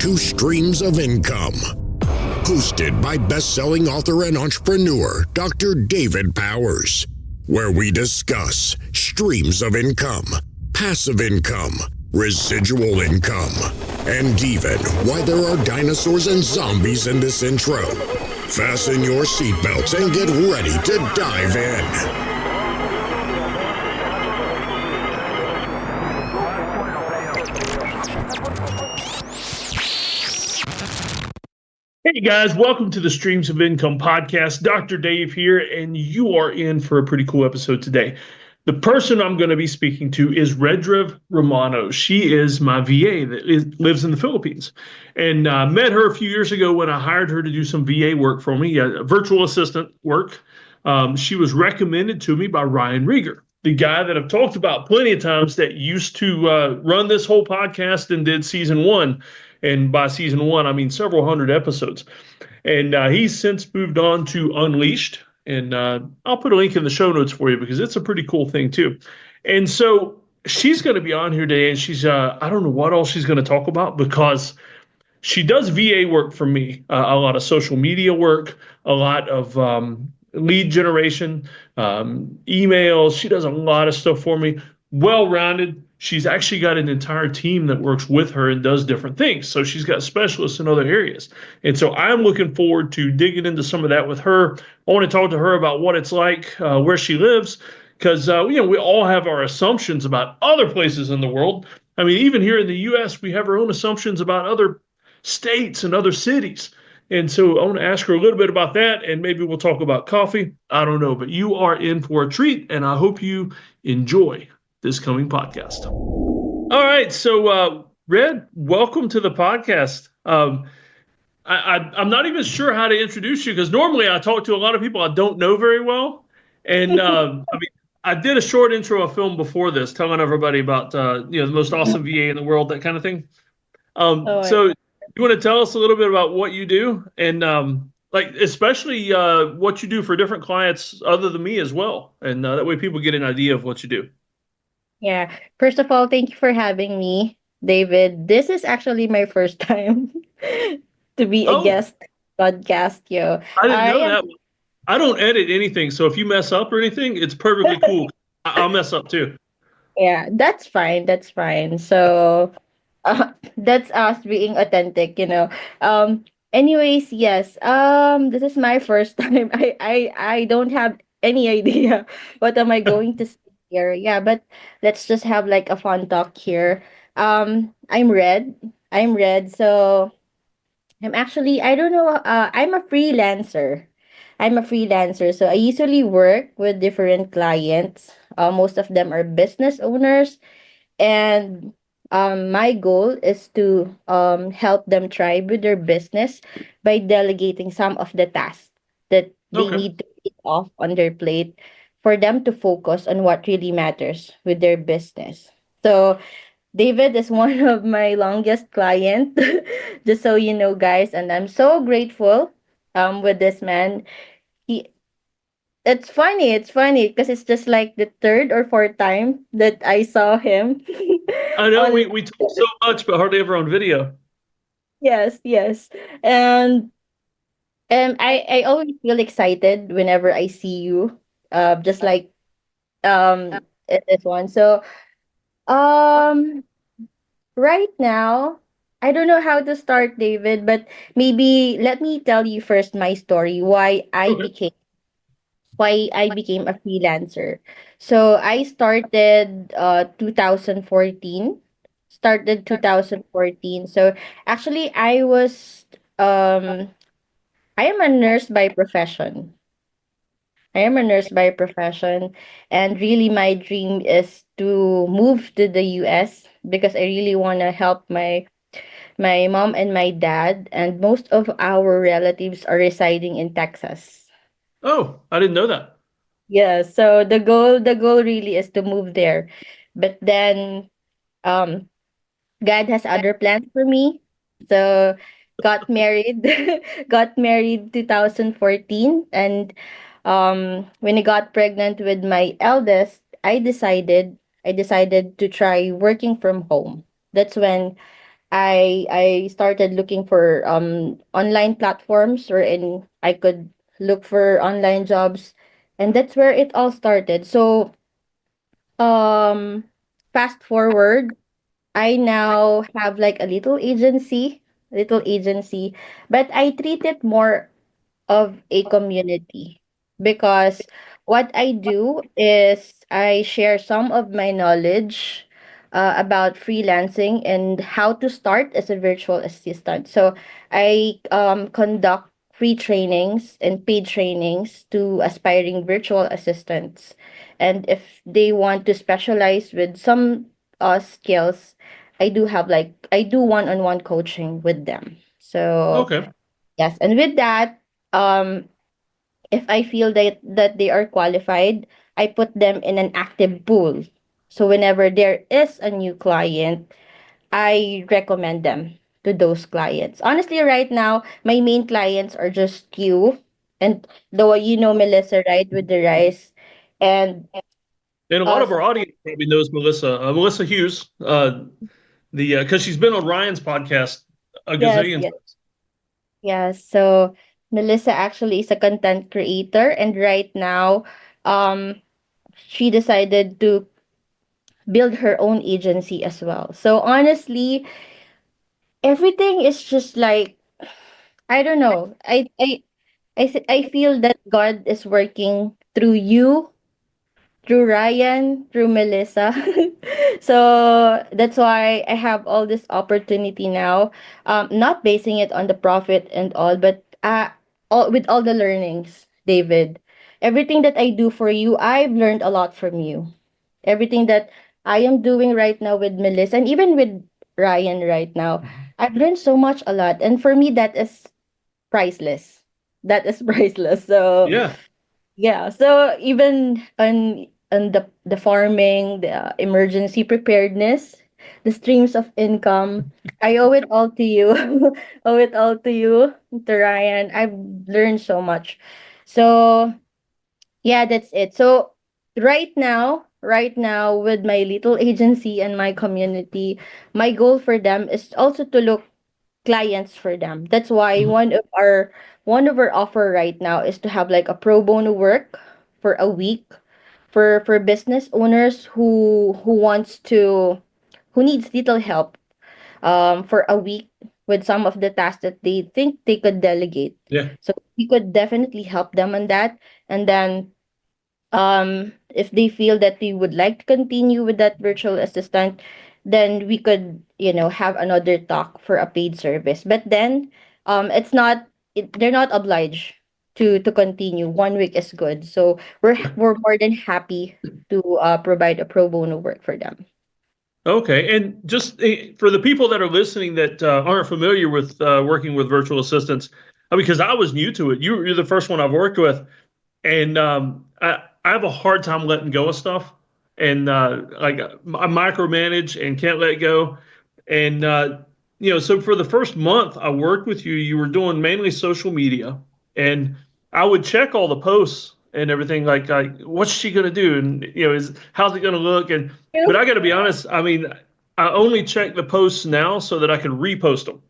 to Streams of Income. Hosted by best-selling author and entrepreneur Dr. David Powers, where we discuss streams of income, passive income, residual income, and even why there are dinosaurs and zombies in this intro. Fasten your seatbelts and get ready to dive in. Hey guys, welcome to the Streams of Income podcast. Dr. Dave here, and you are in for a pretty cool episode today. The person I'm going to be speaking to is Redrev Romano. She is my VA that lives in the Philippines. And I met her a few years ago when I hired her to do some VA work for me, virtual assistant work. She was recommended to me by Ryan Rieger, the guy that I've talked about plenty of times that used to run this whole podcast and did season one. And by season one, I mean several hundred episodes. And he's since moved on to Unleashed. And I'll put a link in the show notes for you because it's a pretty cool thing too. And so she's going to be on here today, and she's I don't know what all she's going to talk about because she does VA work for me, a lot of social media work, a lot of lead generation, emails. She does a lot of stuff for me. Well-rounded. She's actually got an entire team that works with her and does different things. So she's got specialists in other areas. And so I'm looking forward to digging into some of that with her. I want to talk to her about what it's like, where she lives, because we all have our assumptions about other places in the world. I mean, even here in the U.S., we have our own assumptions about other states and other cities. And so I want to ask her a little bit about that, and maybe we'll talk about coffee. I don't know, but you are in for a treat, and I hope you enjoy this coming podcast. All right, so Red, welcome to the podcast. I'm not even sure how to introduce you because normally I talk to a lot of people I don't know very well, and I did a short intro of film before this, telling everybody about the most awesome VA in the world, that kind of thing. So you want to tell us a little bit about what you do, and especially what you do for different clients other than me as well, and that way people get an idea of what you do. Yeah. First of all, thank you for having me, David. This is actually my first time to be a Oh, guest podcast, yo. I didn't I know am that. I don't edit anything, so if you mess up or anything, it's perfectly cool. I'll mess up too. yeah, that's fine. That's fine. So that's us being authentic. Anyways, yes. This is my first time. I don't have any idea what am I going to say here. Yeah, but let's just have like a fun talk here. I'm Red. I'm Red. So I'm actually, I don't know, I'm a freelancer. I'm a freelancer. So I usually work with different clients. Most of them are business owners. And my goal is to help them thrive with their business by delegating some of the tasks that they Okay. need to take off on their plate for them to focus on what really matters with their business. So David is one of my longest client, just so you know, guys, and I'm so grateful with this man. He it's funny because it's just like the third or fourth time that I saw him I know on. we talk so much, but hardly ever on video. Yes, yes. And I always feel excited whenever I see you. Just like this one. So um right now, I don't know how to start, David, but maybe let me tell you first my story, Okay. why I became a freelancer. So I started 2014. Started 2014. So actually I am a nurse by profession. I am a nurse by profession, and really my dream is to move to the US because I really want to help my mom and my dad, and most of our relatives are residing in Texas. Oh, I didn't know that. Yeah, so the goal really is to move there. But then um God has other plans for me. So got married got married 2014, and when I got pregnant with my eldest, I decided to try working from home. That's when I started looking for online platforms wherein I could look for online jobs, and that's where it all started. So um fast forward, I now have like a little agency, but I treat it more of a community, because what I do is I share some of my knowledge about freelancing and how to start as a virtual assistant. So I conduct free trainings and paid trainings to aspiring virtual assistants. And if they want to specialize with some skills, I do one-on-one coaching with them. So Okay. yes, and with that, um, if I feel that they are qualified, I put them in an active pool. So whenever there is a new client, I recommend them to those clients. Honestly, right now, my main clients are just you and the you know Melissa, right, with the rice, and And a lot of us. our audience probably knows Melissa, Melissa Hughes, the because she's been on Ryan's podcast a Yes, gazillion yes, times. yes. So Melissa actually is a content creator, and right now, she decided to build her own agency as well. So honestly, everything is just like, I don't know. I feel that God is working through you, through Ryan, through Melissa. So that's why I have all this opportunity now. Not basing it on the profit and all, but with all the learnings, David. Everything that I do for you, I've learned a lot from you. Everything that I am doing right now with Melissa and even with Ryan right now, I've learned so much a lot. And for me, that is priceless. That is priceless. So Yeah. yeah. So even on the farming, the emergency preparedness, the streams of income, I owe it all to you. Owe it all to you, to Ryan. I've learned so much. So yeah, that's it. So right now with my little agency and my community, my goal for them is also to look clients for them. That's why Mhm. one of our offer right now is to have like a pro bono work for a week for business owners who needs little help for a week with some of the tasks that they think they could delegate. Yeah. So we could definitely help them on that. And then if they feel that they would like to continue with that virtual assistant, then we could, have another talk for a paid service. But then they're not obliged to continue. 1 week is good, so we're more than happy to provide a pro bono work for them. Okay. And just for the people that are listening that aren't familiar with working with virtual assistants, because I was new to it, you're the first one I've worked with. And I have a hard time letting go of stuff, and like I micromanage and can't let go. And so for the first month I worked with you, you were doing mainly social media, and I would check all the posts and everything. Like what's she gonna do, and is how's it gonna look? And but I got to be honest, I mean, I only check the posts now so that I can repost them.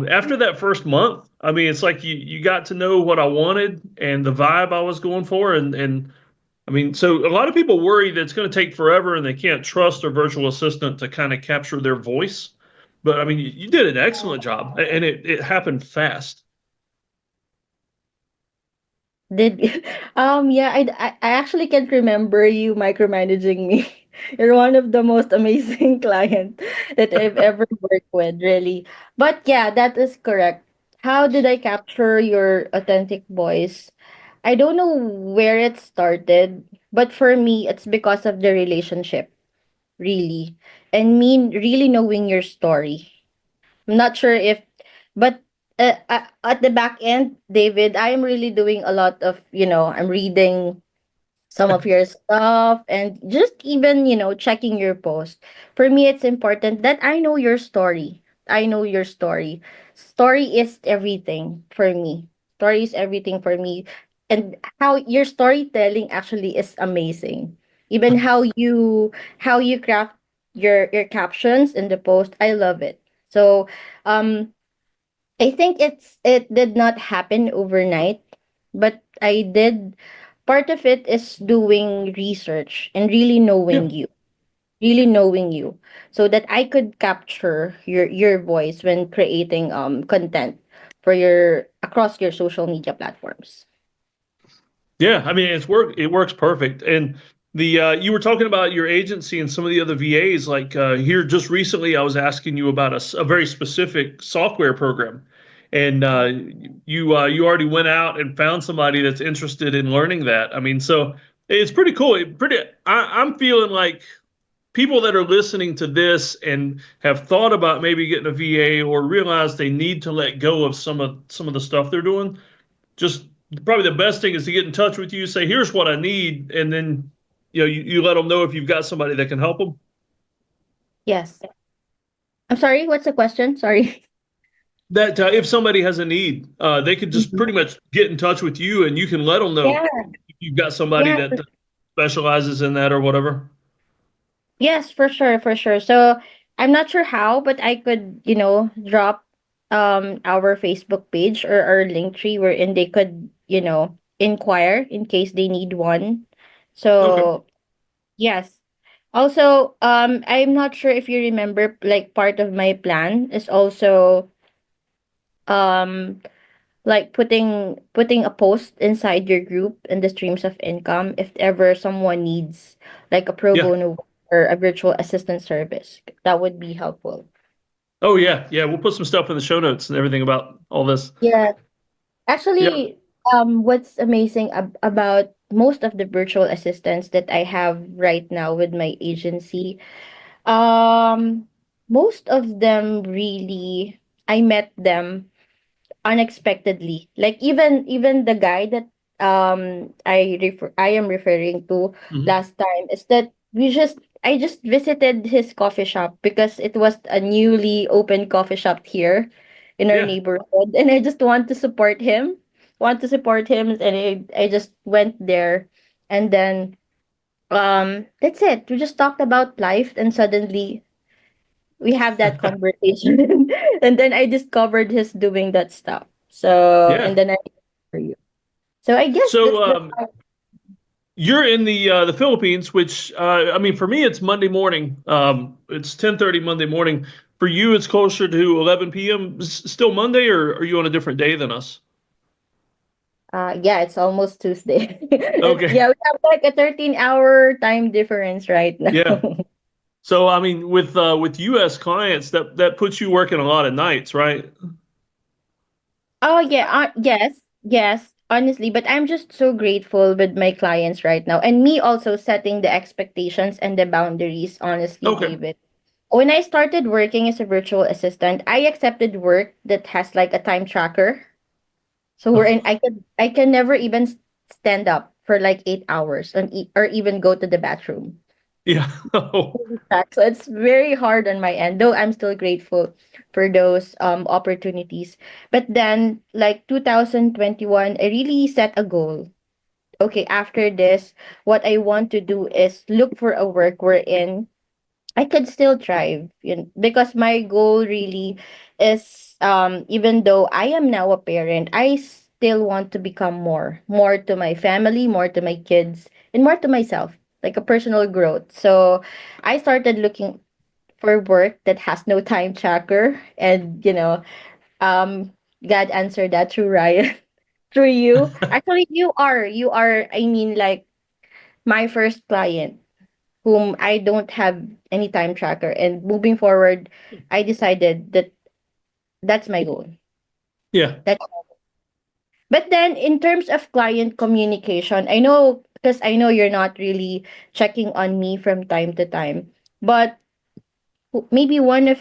After that first month, I mean, it's like you got to know what I wanted and the vibe I was going for, and I mean, so a lot of people worry that it's going to take forever and they can't trust their virtual assistant to kind of capture their voice. But I mean, you did an excellent job, and it happened fast. Did yeah, I actually can't remember you micromanaging me. You're one of the most amazing client that I've ever worked with, really. But yeah, that is correct. How did I capture your authentic voice? I don't know where it started, but for me, it's because of the relationship, really. And me really knowing your story. I'm not sure if, but at the back end, David, I am really doing a lot of, I'm reading some of your stuff and just even, checking your post. For me, it's important that I know your story. I know your story. Story is everything for me. Story is everything for me. And how your storytelling actually is amazing. Even how you craft your captions in the post. I love it. So um I think it did not happen overnight, but I did part of it is doing research and Yeah. really knowing you, so that I could capture your voice when creating content for your across your social media platforms. Yeah, I mean it works perfect. And the you were talking about your agency and some of the other VAs. Like here just recently, I was asking you about a very specific software program, and you already went out and found somebody that's interested in learning that. I mean, so it's pretty cool. I'm feeling like people that are listening to this and have thought about maybe getting a VA or realize they need to let go of some of the stuff they're doing, just probably the best thing is to get in touch with you, say, here's what I need, and then you let them know if you've got somebody that can help them. Yes. I'm sorry, what's the question? Sorry. That if somebody has a need, they could just Mhm. pretty much get in touch with you, and you can let them know Yeah. if you've got somebody Yeah. that specializes in that or whatever. Yes, for sure, for sure. So I'm not sure how, but I could, drop our Facebook page or our link tree wherein they could, inquire in case they need one. Okay. So yes. Also, I'm not sure if you remember, like part of my plan is also um like putting a post inside your group in the streams of income if ever someone needs like a pro Yeah. bono or a virtual assistant service. That would be helpful. Oh yeah. Yeah. We'll put some stuff in the show notes and everything about all this. Yeah. Yeah. Actually, what's amazing about most of the virtual assistants that I have right now with my agency, um, most of them really, I met them unexpectedly. Like even the guy that I am referring to Hmm. last time is that I just visited his coffee shop because it was a newly opened coffee shop here in our Yeah. neighborhood, and I just want to support him, and I just went there, and then that's it. We just talked about life, and suddenly we have that conversation, and then I discovered he's doing that stuff. So Yeah. and then I for you. So I guess So that's you're in the Philippines, which I mean, for me, it's Monday morning. It's 10:30 Monday morning. For you, it's closer to 11 p.m. Still Monday, or are you on a different day than us? yeah, it's almost Tuesday. Okay. Yeah, we have like a 13-hour time difference right now. Yeah. So I mean, with U.S. clients, that puts you working a lot of nights, right? Oh yeah, yes, yes, honestly, but I'm just so grateful with my clients right now, and me also setting the expectations and the boundaries, honestly, Okay. David. When I started working as a virtual assistant, I accepted work that has like a time tracker. So we're in Oh, I can never even stand up for like 8 hours or even go to the bathroom. yeah. Oh, So it's very hard on my end, though I'm still grateful for those opportunities. But then like 2021, I really set a goal. Okay, after this, what I want to do is look for a work wherein I could still thrive, because my goal really is, even though I am now a parent, I still want to become more to my family, more to my kids, and more to myself, like a personal growth. So I started looking for work that has no time tracker, and um God answered that through Ryan, through you. Actually, you are, I mean, like my first client whom I don't have any time tracker. And moving forward, I decided that that's my goal. yeah. That's But then in terms of client communication, I know because I know you're not really checking on me from time to time, but maybe one of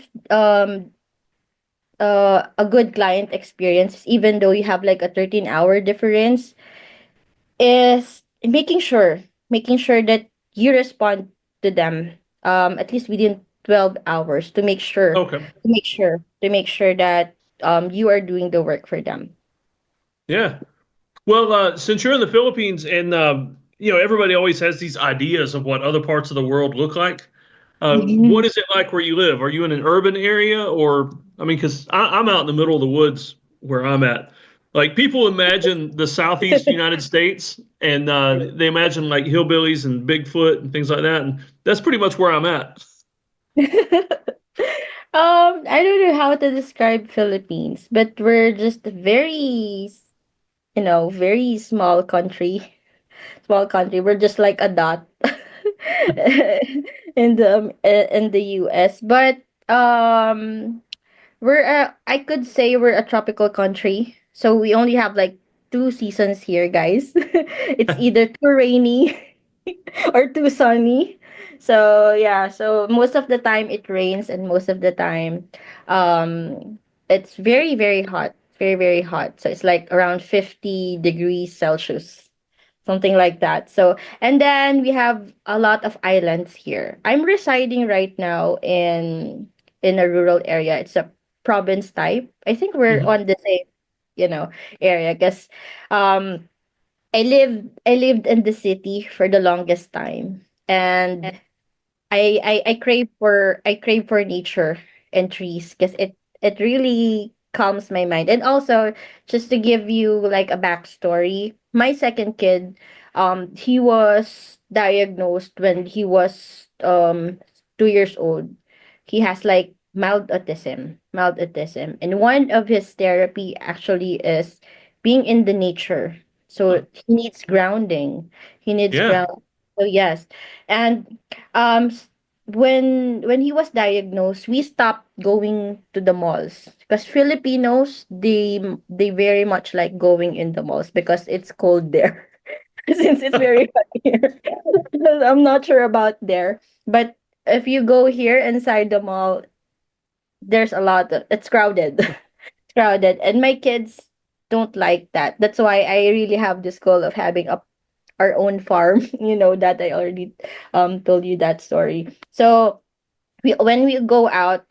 a good client experience, even though you have like a 13-hour difference, is making sure that you respond to them at least within 12 hours to make sure Okay. that you are doing the work for them. Yeah. Well, since you're in the Philippines and everybody always has these ideas of what other parts of the world look like. What is it like where you live? Are you in an urban area or, I mean, because I'm out in the middle of the woods where I'm at. Like people imagine the southeast United States and they imagine like hillbillies and Bigfoot and things like that. And that's pretty much where I'm at. I don't know how to describe Philippines, but we're just a very, very small country. Small country. We're just like a dot in the US. But I could say we're a tropical country. So we only have like two seasons here, guys. It's either too rainy or too sunny. So yeah, so most of the time it rains and most of the time it's very very hot, very very hot. So it's like around 50 degrees Celsius, something like that. So and then we have a lot of islands here. I'm residing right now in a rural area. It's a province type. I think we're Mhm. on the same, you know, area because um I lived in the city for the longest time, and I crave for nature and trees because it really calms my mind. And also, just to give you like a backstory, my second kid, he was diagnosed when he was 2 years old. He has like mild autism, and one of his therapy actually is being in the nature. Huh. So he needs grounding. He needs Yeah. ground. So yes, and when he was diagnosed, we stopped going to the malls because Filipinos, they very much like going in the malls because it's cold there. Since it's very hot here. I'm not sure about there, but if you go here inside the mall, there's a lot of, it's crowded. It's crowded, and my kids don't like that. That's why I really have this goal of having our own farm. That I already told you that story. So when we go out,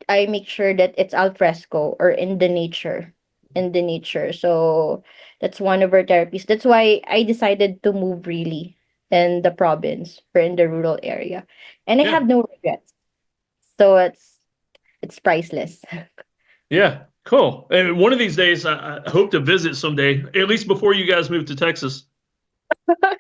I make sure that it's al fresco or in the nature. So that's one of our therapies. That's why I decided to move really in the province or in the rural area, and I Yeah. have no regrets. So it's priceless. Yeah. Cool. And one of these days, I hope to visit someday, at least before you guys move to Texas. I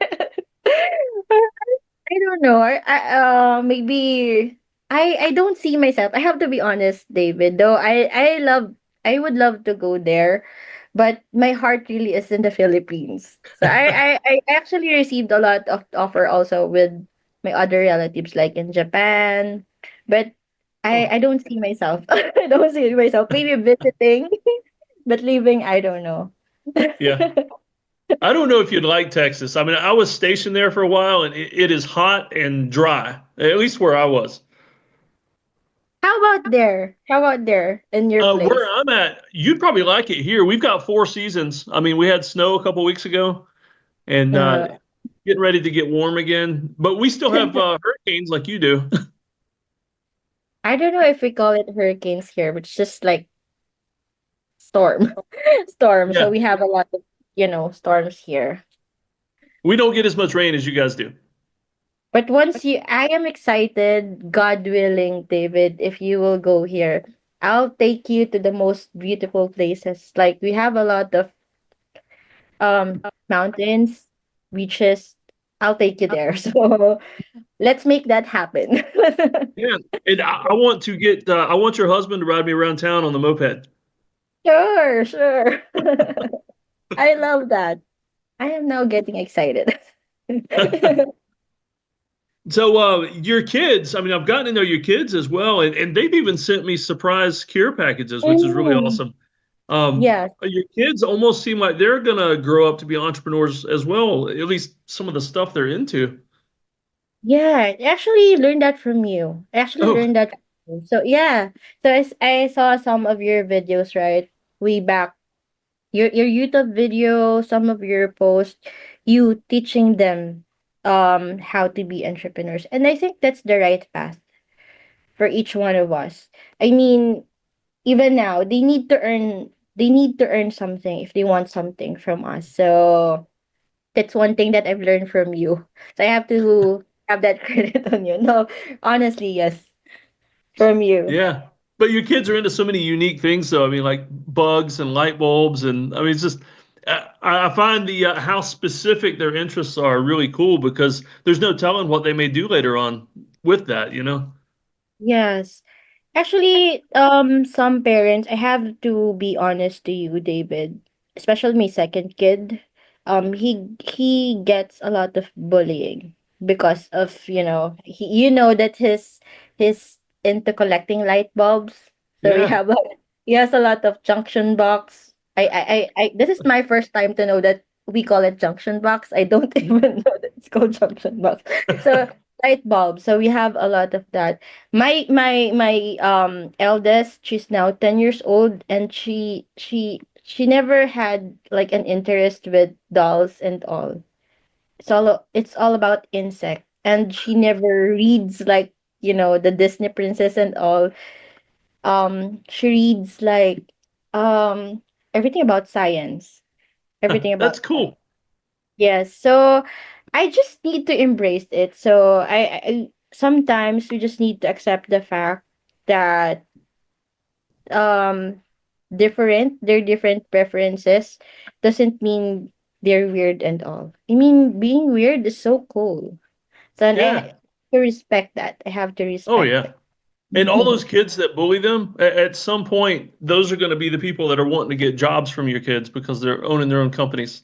don't know. Maybe I don't see myself. I have to be honest, David. Though I would love to go there, but my heart really is in the Philippines. So I actually received a lot of offer also with my other relatives like in Japan, but Oh, I don't see myself. I don't see myself. Maybe visiting, but leaving. I don't know. yeah. I don't know if you'd like Texas. I mean, I was stationed there for a while, and it is hot and dry, at least where I was. How about there? How about there in your Where place? I'm at, you'd probably like it here. We've got four seasons. I mean, we had snow a couple weeks ago, and Uh, getting ready to get warm again. But we still have hurricanes like you do. I don't know if we call it hurricanes here, but it's just like storm. Storm. So Yeah, we have a lot of, storms here. we don't get as much rain as you guys do. But I am excited, God willing, David, if you will go here, I'll take you to the most beautiful places. Like we have a lot of mountains, beaches. I'll take you there. So let's make that happen. Yeah, and I want to get. I want your husband to ride me around town on the moped. Sure, sure. I love that. I am now getting excited. So, your kids, I mean, I've gotten to know your kids as well, and they've even sent me surprise care packages, which is really Mm, awesome. yes. Your kids almost seem like they're gonna grow up to be entrepreneurs as well, at least some of the stuff they're into. Yeah, I actually learned that from you. I actually Oh, learned that from you. So yeah. So I saw some of your videos, right? Way back. Your YouTube video, some of your posts, you teaching them how to be entrepreneurs. And I think that's the right path for each one of us. I mean, even now, they need to earn something if they want something from us. So that's one thing that I've learned from you. So have that credit on you. No, honestly, yes, from you. Yeah. But your kids are into so many unique things, though. I mean, like bugs and light bulbs, and I mean, it's just I find the how specific their interests are really cool because there's no telling what they may do later on with that, you know? Yes. Actually, some parents, I have to be honest to you, David, especially my second kid, he gets a lot of bullying because of, you know that his into collecting light bulbs. So we Yeah. have he has a lot of junction box. This is my first time to know that we call it junction box. I don't even know that it's called junction box. So light bulbs. So we have a lot of that. My eldest, she's now 10 years old, and she never had like an interest with dolls and all. It's all about insect, and she never reads like, the Disney princess and all. She reads like everything about science, everything about. That's cool. Yes. So I just need to embrace it. So I sometimes we just need to accept the fact that um their different preferences doesn't mean they're weird and all. I mean, being weird is so cool. So and I Yeah. have to respect that. I have to Oh, respect yeah. And all those kids that bully them, at some point, those are going to be the people that are wanting to get jobs from your kids because they're owning their own companies.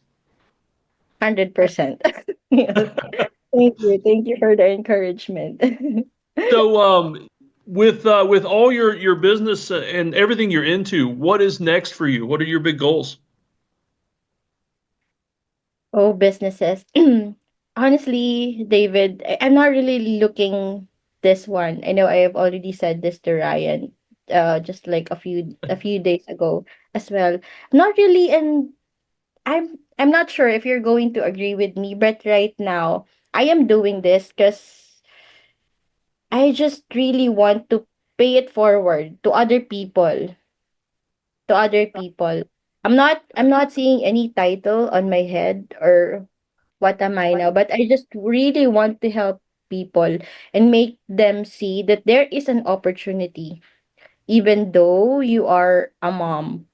100%. Yes. Thank you. Thank you for the encouragement. So, with all your business and everything you're into, what is next for you? What are your big goals? Oh, businesses. Honestly, David, I'm not really looking this one. I know I have already said this to Ryan, just like a few days ago as well. Not really, and I'm not sure if you're going to agree with me, but right now I am doing this because I just really want to pay it forward to other people, to other people. I'm not seeing any title on my head or what am I now, but I just really want to help people and make them see that there is an opportunity, even though you are a mom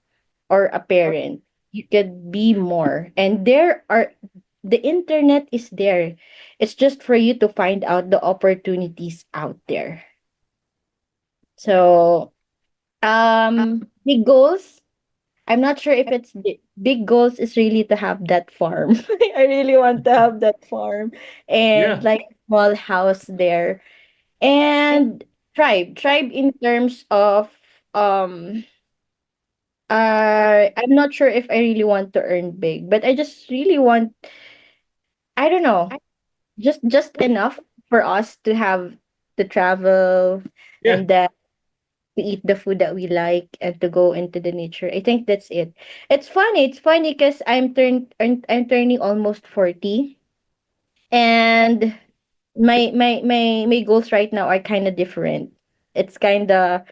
or a parent. You could be more. And the internet is there. It's just for you to find out the opportunities out there. So, big goals. I'm not sure if it's big goals is really to have that farm. I really want to have that farm and Yeah, like a small house there. And tribe in terms of um I'm not sure if I really want to earn big, but I just really want, I don't know, just enough for us to have to travel yeah, and then to eat the food that we like and to go into the nature. I think that's it. It's funny. It's funny because I'm turning almost 40, and my goals right now are kind of different. It's kind of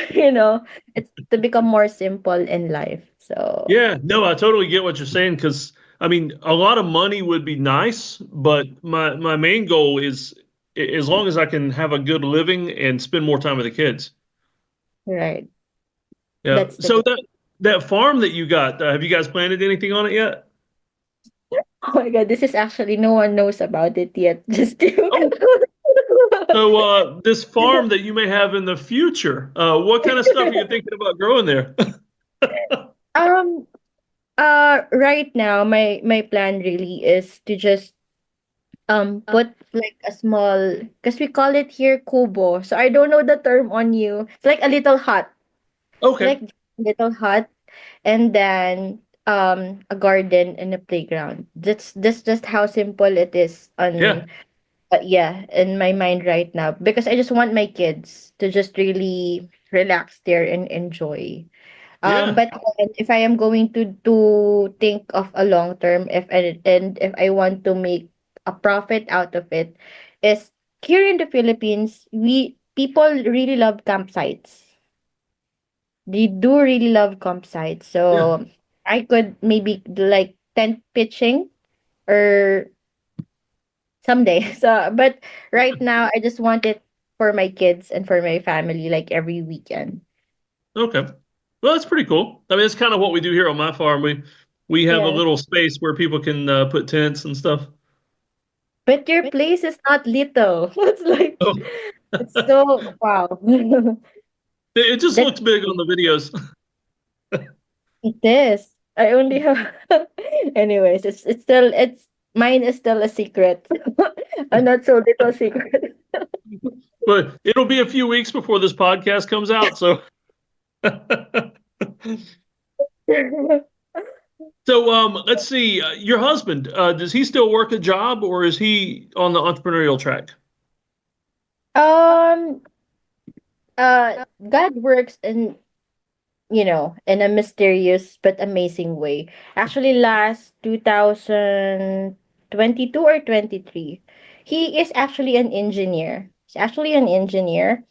you know, it's to become more simple in life. So, yeah. No, I totally get what you're saying because I mean, a lot of money would be nice, but my main goal is as long as I can have a good living and spend more time with the kids. right. Yeah. That's the So goal. that farm that you got, have you guys planted anything on it yet? Oh my god, this is actually no one knows about it yet. Just you. Oh, so this farm that you may have in the future, what kind of stuff are you thinking about growing there? um right now my plan really is to just put like a small, because we call it here kubo. So I don't know the term on you. It's like a little hut. Okay. Like little hut, and then a garden and a playground. That's just how simple it is Yeah. on, yeah, in my mind right now, because I just want my kids to just really relax there and enjoy. Yeah. But then if I am going to think of a long term, and if I want to make a profit out of it, is here in the Philippines, we people really love campsites. They do really love campsites. Yeah. So I could maybe do like tent pitching or someday. So, but right now, I just want it for my kids and for my family, like every weekend. Okay. Well, that's pretty cool. I mean, it's kind of what we do here on my farm. We have a Yes. little space where people can put tents and stuff. But your place is not little. It's like, Oh, it's so, wow. it just That looks big on the videos. it is. I only have, anyways, it's, mine is still a secret. A not so little secret. But it'll be a few weeks before this podcast comes out. So, so let's see. Your husband, does he still work a job or is he on the entrepreneurial track? Um, God works in, in a mysterious but amazing way. Actually, last 2022 or 23, he is actually an engineer. He's actually an engineer.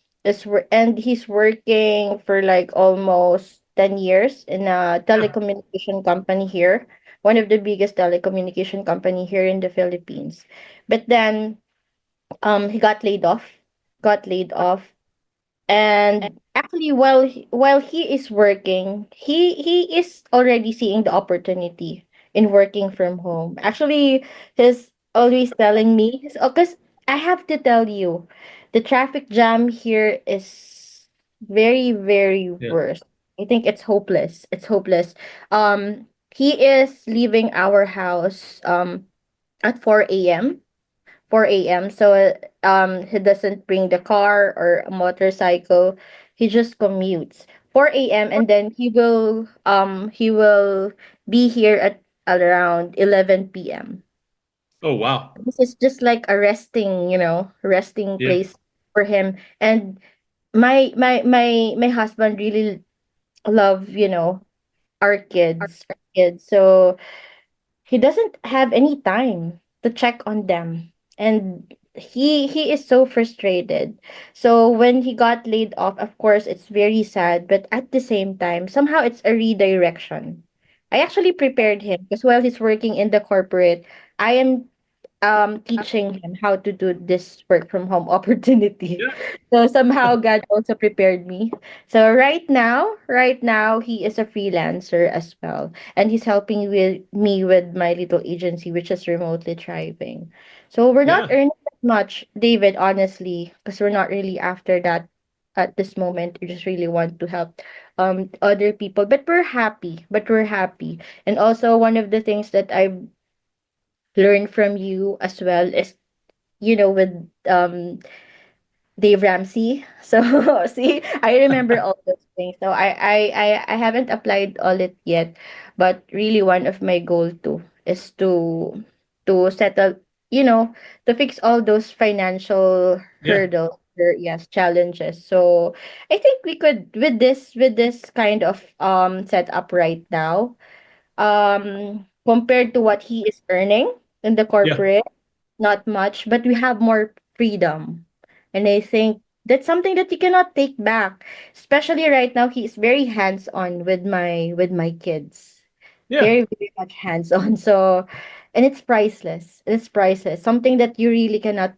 And he's working for like almost 10 years in a Yeah. telecommunication company here, one of the biggest telecommunication company here in the Philippines. But then he got laid off, and actually, while he is working, he is already seeing the opportunity in working from home. Actually, he's always telling me, because I have to tell you, the traffic jam here is very, very Yeah. worse. I think it's hopeless. It's hopeless. He is leaving our house at 4 a.m. 4 a.m. So he doesn't bring the car or a motorcycle. He just commutes 4 a.m. and then he will be here at around 11 p.m. Oh, wow. This is just like a resting Yeah. place for him. And my husband really love, our kids. So he doesn't have any time to check on them, and he is so frustrated. So when he got laid off, of course it's very sad, but at the same time somehow it's a redirection. I actually prepared him because while he's working in the corporate, I am teaching him how to do this work from home opportunity. Yeah. So somehow God also prepared me. So right now he is a freelancer as well, and he's helping with me with my little agency, which is remotely thriving. So we're not Yeah. earning that much, David, honestly, because we're not really after that at this moment. We just really want to help other people, but we're happy. And also one of the things that I've learned from you as well is, with Dave Ramsey. So see, I remember all those things. So I haven't applied all it yet, but really one of my goal too is to settle, to fix all those financial Yeah. hurdles or yes, challenges. So I think we could, with this kind of setup right now, compared to what he is earning in the Yeah. corporate, not much, but we have more freedom. And I think that's something that you cannot take back. Especially right now, he's very hands-on with my kids. Yeah. Very, very much hands-on. So, and it's priceless. It's priceless. Something that you really cannot,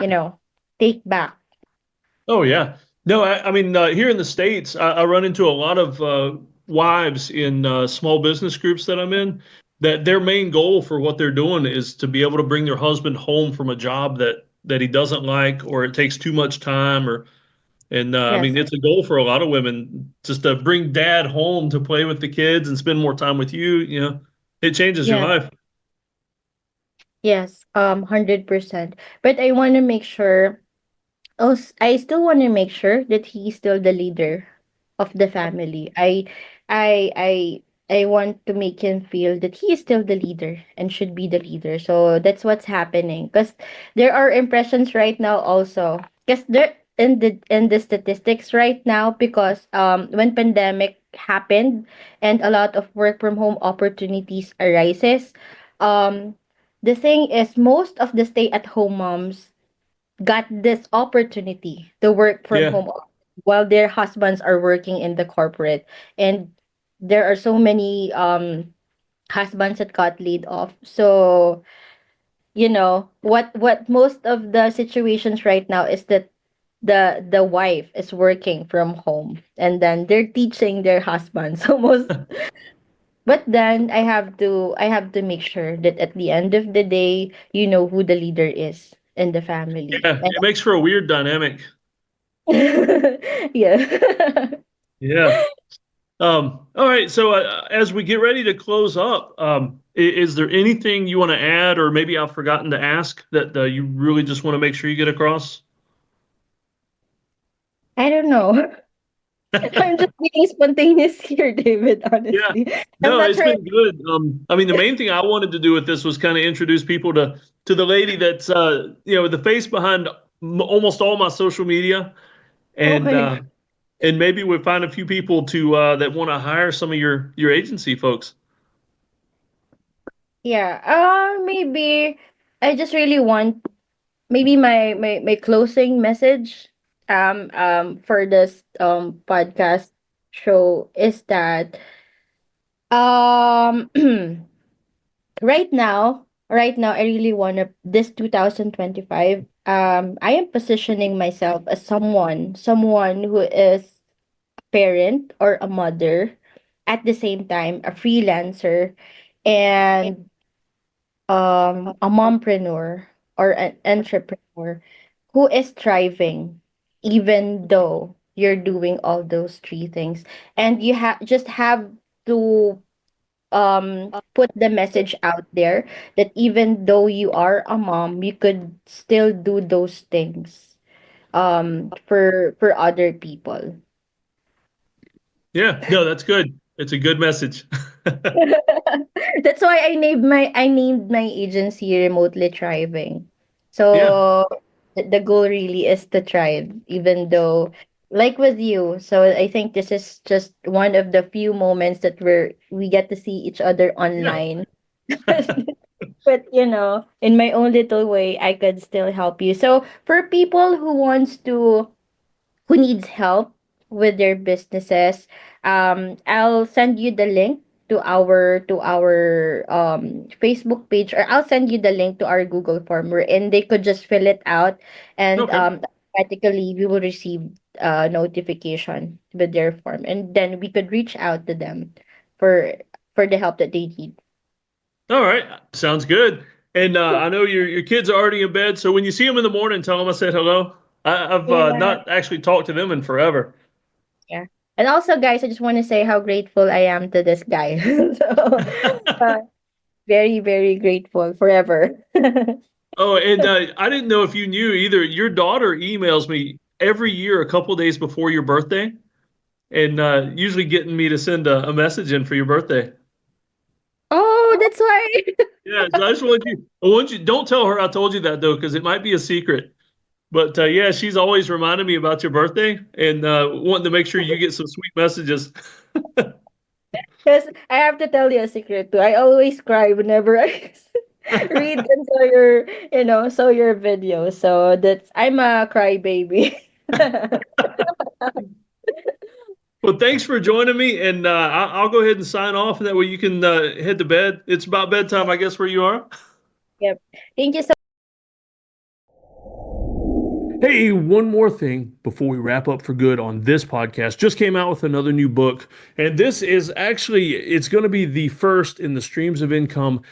you know, take back. Oh yeah. No, I mean here in the States, I run into a lot of wives in small business groups that I'm in that their main goal for what they're doing is to be able to bring their husband home from a job that he doesn't like or it takes too much time or and I mean Yes. it's a goal for a lot of women just to bring dad home to play with the kids and spend more time with you, you know. It changes your Yes. life. Yes. 100%. But I want to make sure. Oh, I still want to make sure that he's still the leader of the family. I, I, I want to make him feel that he is still the leader and should be the leader. So that's what's happening. Because there are impressions right now also. Because there in the statistics right now, because when pandemic happened and a lot of work from home opportunities arises, um, the thing is most of the stay at home moms got this opportunity to work from Yeah. home while their husbands are working in the corporate, and there are so many husbands that got laid off. So what most of the situations right now is that the wife is working from home, and then they're teaching their husband. So most, but then I have to make sure that at the end of the day, you know who the leader is in the family. Yeah, it makes for a weird dynamic. Yeah. Yeah. All right. So as we get ready to close up, is there anything you want to add, or maybe I've forgotten to ask that you really just want to make sure you get across? I don't know. I'm just being spontaneous here, David, Yeah. honestly. I'm No, not it's sure. been good. I mean, the main thing I wanted to do with this was kind of introduce people to the lady that's the face behind almost all my social media, Oh and my uh, God. and maybe we'll find a few people to that want to hire some of your agency folks. Yeah. Maybe I just really want, maybe my closing message for this podcast show is that um right now I really want to, this 2025, I am positioning myself as someone who is a parent or a mother, at the same time a freelancer, and a mompreneur or an entrepreneur who is thriving, even though you're doing all those three things. And you just have to put the message out there that even though you are a mom, you could still do those things for other people. Yeah. No, that's good. It's a good message. That's why I named my agency Remotely Thriving. Yeah. So the goal really is to thrive, even though, like with you. So I think this is just one of the few moments that we get to see each other Yeah. online. But in my own little way, I could still help you. So for people who needs help with their businesses, I'll send you the link to our Facebook page, or I'll send you the link to our Google form, wherein they could just fill it out, and Okay. automatically we will receive notification with their form, and then we could reach out to them for the help that they need. All right. Sounds good. And I know your kids are already in bed, so when you see them in the morning, tell them I said hello. I've Yeah. not actually talked to them in forever. Yeah. And also, guys, I just want to say how grateful I am to this guy. So, uh, very, very grateful forever. Oh, and I didn't know if you knew either. Your daughter emails me every year a couple days before your birthday, and usually getting me to send a message in for your birthday. Oh, that's why. Yeah, so I want you, don't tell her I told you that though, because it might be a secret. But yeah, she's always reminding me about your birthday and wanting to make sure you get some sweet messages. Because I have to tell you a secret too. I always cry whenever I read and saw your video. So I'm a crybaby. Well, thanks for joining me, and I'll go ahead and sign off, and that way you can head to bed. It's about bedtime, I guess, where you are. Yep. Thank you so. Hey, one more thing before we wrap up for good on this podcast. Just came out with another new book, and this is actually it's going to be the first in the Streams of Income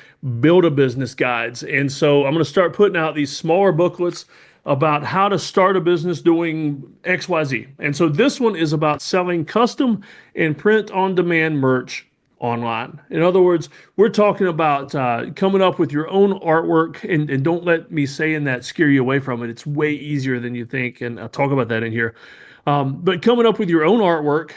Build a Business guides. And so I'm going to start putting out these smaller booklets about how to start a business doing XYZ. And so this one is about selling custom and print on demand merch online. In other words, we're talking about coming up with your own artwork, and don't let me saying that scare you away from it. It's way easier than you think, and I'll talk about that in here. But coming up with your own artwork,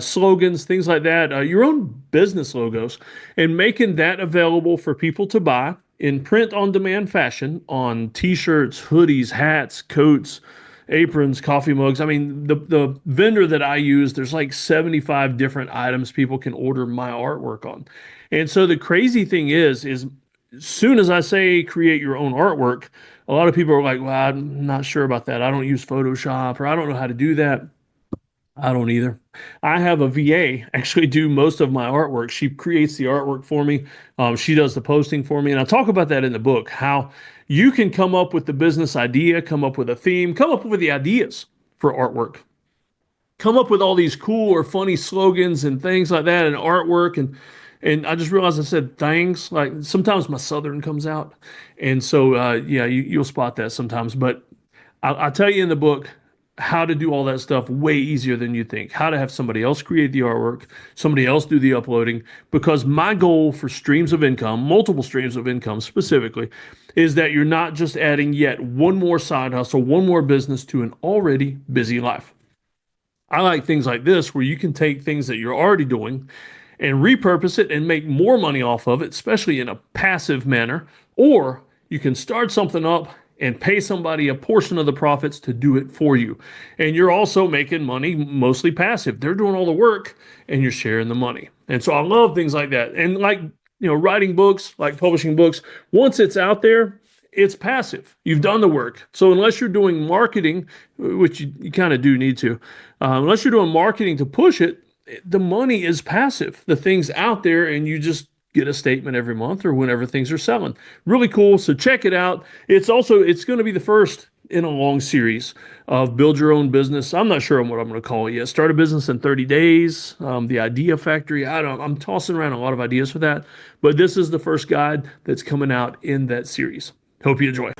slogans, things like that, your own business logos, and making that available for people to buy in print on demand fashion on t-shirts, hoodies, hats, coats, aprons, coffee mugs. I mean, the vendor that I use, there's like 75 different items people can order my artwork on. And so the crazy thing is as soon as I say create your own artwork, a lot of people are like, well, I'm not sure about that. I don't use Photoshop, or I don't know how to do that. I don't either. I have a VA actually do most of my artwork. She creates the artwork for me. She does the posting for me. And I talk about that in the book, how you can come up with the business idea, come up with a theme, come up with the ideas for artwork, come up with all these cool or funny slogans and things like that and artwork. And I just realized I said things like sometimes my Southern comes out. And so, yeah, you'll spot that sometimes. But I'll tell you in the book how to do all that stuff way easier than you think. How to have somebody else create the artwork, somebody else do the uploading. Because my goal for streams of income, multiple streams of income specifically, is that you're not just adding yet one more side hustle, one more business to an already busy life. I like things like this where you can take things that you're already doing and repurpose it and make more money off of it, especially in a passive manner. Or you can start something up and pay somebody a portion of the profits to do it for you. And you're also making money mostly passive. They're doing all the work and you're sharing the money. And so I love things like that. And like, writing books, like publishing books, once it's out there, it's passive. You've done the work. So unless you're doing marketing, which you kind of do need to, unless you're doing marketing to push it, the money is passive. The thing's out there and you just get a statement every month or whenever things are selling. Really cool. So check it out. It's going to be the first in a long series of build your own business. I'm not sure on what I'm going to call it yet. Start a business in 30 days. The idea factory. I'm tossing around a lot of ideas for that, but this is the first guide that's coming out in that series. Hope you enjoy.